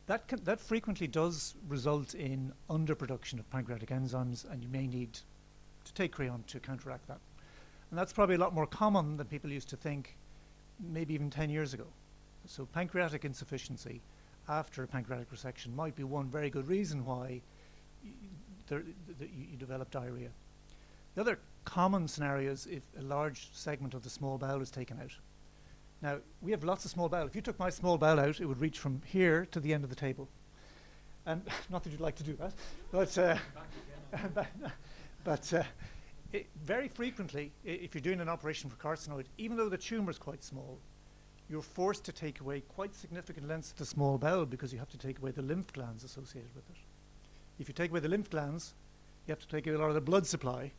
That frequently does result in underproduction of pancreatic enzymes, and you may need to take creon to counteract that. And that's probably a lot more common than people used to think, maybe even 10 years ago. So pancreatic insufficiency after a pancreatic resection might be one very good reason why you develop diarrhea. The other common scenario is if a large segment of the small bowel is taken out. Now, we have lots of small bowel. If you took my small bowel out, it would reach from here to the end of the table. And not that you'd like to do that, but very frequently, if you're doing an operation for carcinoid, even though the tumor is quite small, you're forced to take away quite significant lengths of the small bowel because you have to take away the lymph glands associated with it. If you take away the lymph glands, you have to take away a lot of the blood supply,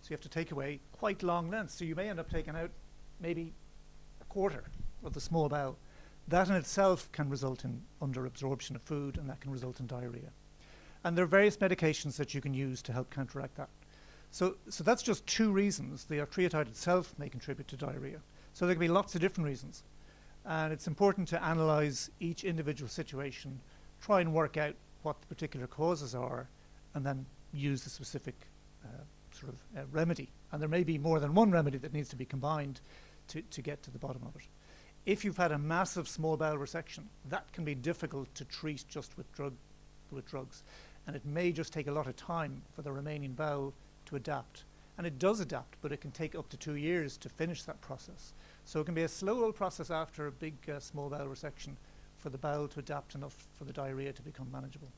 so you have to take away quite long lengths. So you may end up taking out maybe a quarter of the small bowel. That in itself can result in underabsorption of food, and that can result in diarrhea. And there are various medications that you can use to help counteract that. So that's just two reasons. The octreotide itself may contribute to diarrhea. So there can be lots of different reasons. And it's important to analyze each individual situation, try and work out what the particular causes are, and then use the specific remedy. And there may be more than one remedy that needs to be combined to get to the bottom of it. If you've had a massive small bowel resection, that can be difficult to treat just with drugs. And it may just take a lot of time for the remaining bowel to adapt. And it does adapt, but it can take up to 2 years to finish that process. So it can be a slow old process after a big small bowel resection for the bowel to adapt enough for the diarrhea to become manageable.